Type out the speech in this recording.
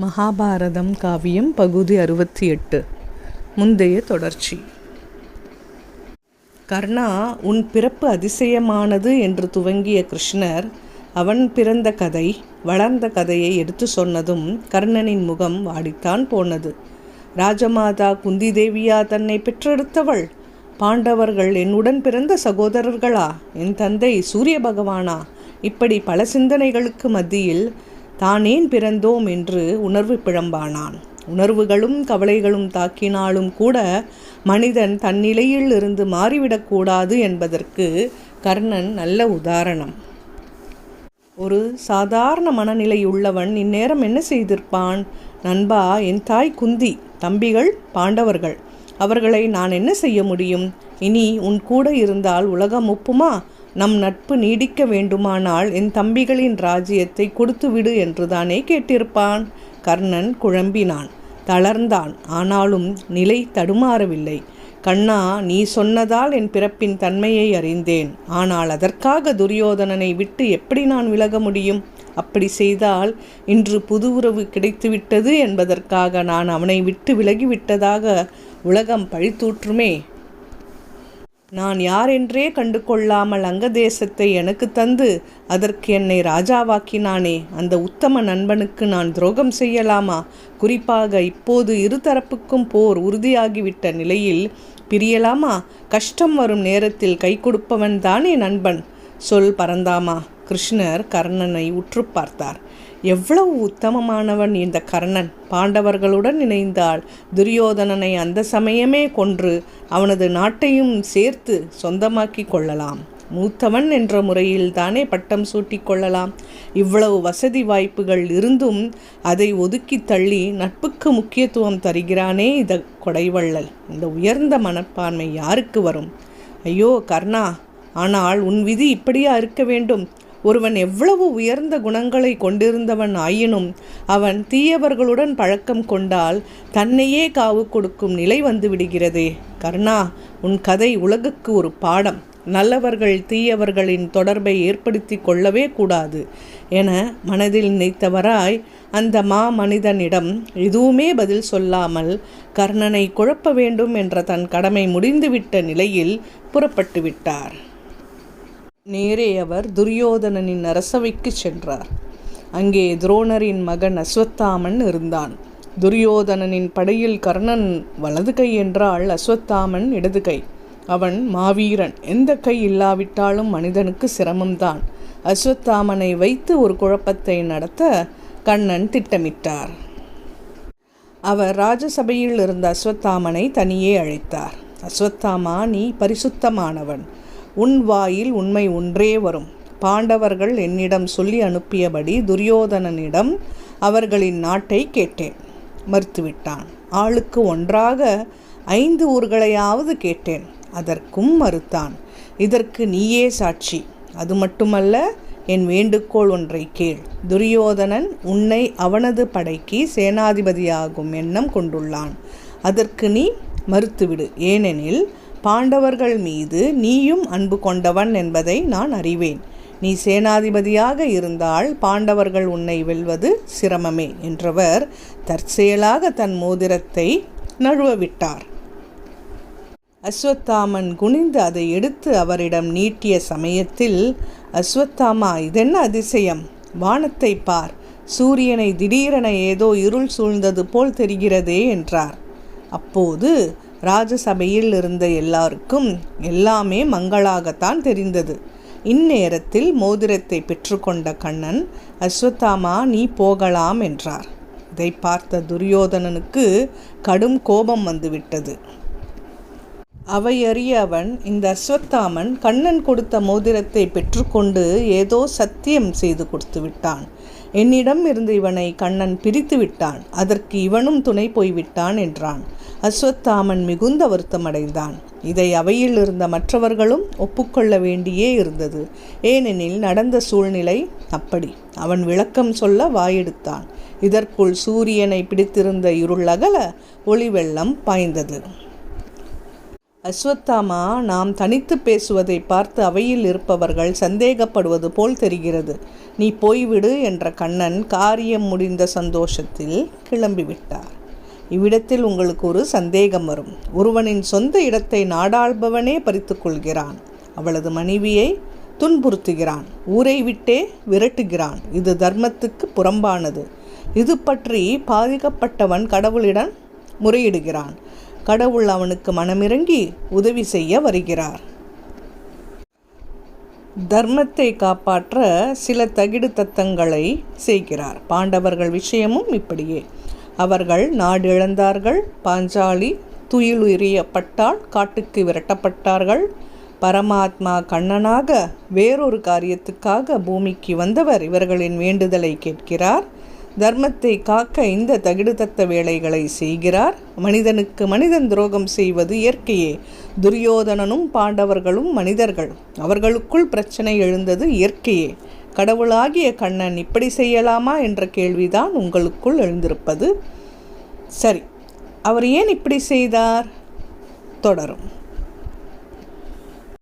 மகாபாரதம் காவியம் பகுதி 68 முந்தைய தொடர்ச்சி. கர்ணா, உன் பிறப்பு அதிசயமானது என்று துவங்கிய கிருஷ்ணர் அவன் பிறந்த கதை, வளர்ந்த கதையை எடுத்து சொன்னதும் கர்ணனின் முகம் வாடித்தான் போனது. ராஜமாதா குந்தி தேவியா தன்னை பெற்றெடுத்தவள்? பாண்டவர்கள் என்னுடன் பிறந்த சகோதரர்களா? என் தந்தை சூரிய பகவானா? இப்படி பல சிந்தனைகளுக்கு மத்தியில் தானேன் பிறந்தோம் என்று உணர்வு பிழம்பானான். உணர்வுகளும் கவலைகளும் தாக்கினாலும் கூட மனிதன் தன்னிலையில் இருந்து மாறிவிடக்கூடாது என்பதற்கு கர்ணன் நல்ல உதாரணம். ஒரு சாதாரண மனநிலையுள்ளவன் இந்நேரம் என்ன செய்திருப்பான்? நண்பா, என் தாய் குந்தி, தம்பிகள் பாண்டவர்கள், அவர்களை நான் என்ன செய்ய முடியும்? இனி உன் கூட இருந்தால் உலகம் ஒப்புமா? நம் நட்பு நீடிக்க வேண்டுமானால் என் தம்பிகளின் ராஜ்யத்தை கொடுத்து விடு என்றுதானே கேட்டிருப்பான். கர்ணன் குழம்பினான், தளர்ந்தான். ஆனாலும் நிலை தடுமாறவில்லை. கண்ணா, நீ சொன்னதால் என் பிறப்பின் தன்மையை அறிந்தேன். ஆனால் அதற்காக துரியோதனனை விட்டு எப்படி நான் விலக முடியும்? அப்படி செய்தால் இன்று புது உறவு கிடைத்துவிட்டது என்பதற்காக நான் அவனை விட்டு விலகிவிட்டதாக உலகம் பழித்தூற்றுமே. நான் யாரென்றே கண்டு கொள்ளாமல் அங்க தேசத்தை எனக்கு தந்து அதற்கு என்னை ராஜாவாக்கினானே, அந்த உத்தம நண்பனுக்கு நான் துரோகம் செய்யலாமா? குறிப்பாக இப்போது இருதரப்புக்கும் போர் உறுதியாகிவிட்ட நிலையில் பிரியலாமா? கஷ்டம் வரும் நேரத்தில் கை கொடுப்பவன் தானே நண்பன். சொல் பரந்தாமா. கிருஷ்ணர் கர்ணனை உற்று பார்த்தார். எவ்வளவு உத்தமமானவன் இந்த கர்ணன்! பாண்டவர்களுடன் இணைந்தால் துரியோதனனை அந்த சமயமே கொன்று அவனது நாட்டையும் சேர்த்து சொந்தமாக்கி கொள்ளலாம். மூத்தவன் என்ற முறையில் தானே பட்டம் சூட்டி கொள்ளலாம். இவ்வளவு வசதி வாய்ப்புகள் இருந்தும் அதை ஒதுக்கி தள்ளி நட்புக்கு முக்கியத்துவம் தருகிறானே இந்த கொடைவள்ளல்! இந்த உயர்ந்த மனப்பான்மை யாருக்கு வரும்? ஐயோ கர்ணா, ஆனால் உன் விதி இப்படியா இருக்க வேண்டும்? ஒருவன் எவ்வளவு உயர்ந்த குணங்களை கொண்டிருந்தவன் ஆயினும் அவன் தீயவர்களுடன் பழக்கம் கொண்டால் தன்னையே காவு கொடுக்கும் நிலை வந்து விடுகிறதே. கர்ணா, உன் கதை உலகுக்கு ஒரு பாடம். நல்லவர்கள் தீயவர்களின் தொடர்பை ஏற்படுத்தி கொள்ளவே கூடாது என மனதில் நினைத்தவராய் அந்த மனிதனிடம் எதுவுமே பதில் சொல்லாமல் கர்ணனை குழப்ப வேண்டும் என்ற தன் கடமை முடிந்துவிட்ட நிலையில் புறப்பட்டு விட்டார். நேரே அவர் துரியோதனனின் அரசவைக்கு சென்றார். அங்கே துரோணரின் மகன் அஸ்வத்தாமன் இருந்தான். துரியோதனனின் படையில் கர்ணன் வலது கை என்றால் அஸ்வத்தாமன் இடது கை. அவன் மாவீரன். எந்த கை இல்லாவிட்டாலும் மனிதனுக்கு சிரமம்தான். அஸ்வத்தாமனை வைத்து ஒரு குழப்பத்தை நடத்த கர்ணன் திட்டமிட்டார். அவர் ராஜசபையில் இருந்த அஸ்வத்தாமனை தனியே அழைத்தார். அஸ்வத்தாமா, நீ பரிசுத்தமானவன். உன் வாயில் உண்மை ஒன்றே வரும். பாண்டவர்கள் என்னிடம் சொல்லி அனுப்பியபடி துரியோதனனிடம் அவர்களின் நாட்டை கேட்டேன். மறுத்துவிட்டான். ஆளுக்கு ஒன்றாக 5 ஊர்களையாவது கேட்டேன். அதற்கும் மறுத்தான். இதற்கு நீயே சாட்சி. அது மட்டுமல்ல, என் வேண்டுகோள் ஒன்றை கேள். துரியோதனன் உன்னை அவனது படைக்கு சேனாதிபதியாகும் எண்ணம் கொண்டுள்ளான். அதற்கு நீ மறுத்துவிடு. ஏனெனில் பாண்டவர்கள் மீது நீயும் அன்பு கொண்டவன் என்பதை நான் அறிவேன். நீ சேனாதிபதியாக இருந்தால் பாண்டவர்கள் உன்னை வெல்வது சிரமமே என்றவர் தற்செயலாக தன் மோதிரத்தை நழுவ விட்டார். அஸ்வத்தாமன் குனிந்து அதை எடுத்து அவரிடம் நீட்டிய சமயத்தில், அஸ்வத்தாமா, இதென்ன அதிசயம்? வானத்தை பார். சூரியனை திடீரென ஏதோ இருள் சூழ்ந்தது போல் தெரிகிறதே என்றார். அப்போது ராஜசபையில் இருந்த எல்லாருக்கும் எல்லாமே மங்களாகத்தான் தெரிந்தது. இந்நேரத்தில் மோதிரத்தை பெற்றுக்கொண்ட கண்ணன், அஸ்வத்தாமா, நீ போகலாம் என்றார். இதை பார்த்த துரியோதனனுக்கு கடும் கோபம் வந்துவிட்டது. அவையறிய அவன், இந்த அஸ்வத்தாமன் கண்ணன் கொடுத்த மோதிரத்தை பெற்றுக்கொண்டு ஏதோ சத்தியம் செய்து கொடுத்து விட்டான். என்னிடம் இருந்து இவனை கண்ணன் பிரித்து விட்டான். அதற்கு இவனும் துணை போய்விட்டான் என்றான். அஸ்வத்தாமன் மிகுந்த வருத்தமடைந்தான். இதை அவையில் இருந்த மற்றவர்களும் ஒப்புக்கொள்ள வேண்டியே இருந்தது. ஏனெனில் நடந்த சூழ்நிலை அப்படி. அவன் விளக்கம் சொல்ல வாயெடுத்தான். இதற்குள் சூரியனை பிடித்திருந்த இருள் அகல ஒளி வெள்ளம் பாய்ந்தது. அஸ்வத்தாமா, நாம் தனித்து பேசுவதை பார்த்து அவையில் இருப்பவர்கள் சந்தேகப்படுவது போல் தெரிகிறது. நீ போய்விடு என்ற கண்ணன் காரியம் முடிந்த சந்தோஷத்தில் கிளம்பிவிட்டார். இவ்விடத்தில் உங்களுக்கு ஒரு சந்தேகம் வரும். ஒருவனின் சொந்த இடத்தை நாடாள்பவனே பறித்து கொள்கிறான். அவளது மனைவியை துன்புறுத்துகிறான். ஊரை விட்டே விரட்டுகிறான். இது தர்மத்துக்கு புறம்பானது. இது பற்றி பாதிக்கப்பட்டவன் கடவுளிடம் முறையிடுகிறான். கடவுள் அவனுக்கு மனமிறங்கி உதவி செய்ய வருகிறார். தர்மத்தை காப்பாற்ற சில தகிடு தத்தங்களை செய்கிறார். பாண்டவர்கள் விஷயமும் இப்படியே. அவர்கள் நாடு இழந்தார்கள். பாஞ்சாலி துயிலுரியப்பட்டால் காட்டுக்கு விரட்டப்பட்டார்கள். பரமாத்மா கண்ணனாக வேறொரு காரியத்துக்காக பூமிக்கு வந்தவர் இவர்களின் வேண்டுதலை கேட்கிறார். தர்மத்தை காக்க இந்த தகிடுதத்த வேலைகளை செய்கிறார். மனிதனுக்கு மனிதன் துரோகம் செய்வது இயற்கையே. துரியோதனனும் பாண்டவர்களும் மனிதர்கள். அவர்களுக்குள் பிரச்சனை எழுந்தது இயற்கையே. கடவுளாகிய கண்ணன் இப்படி செய்யலாமா என்ற கேள்விதான் உங்களுக்குள் எழுந்திருப்பது. சரி, அவர் ஏன் இப்படி செய்தார்? தொடரும்.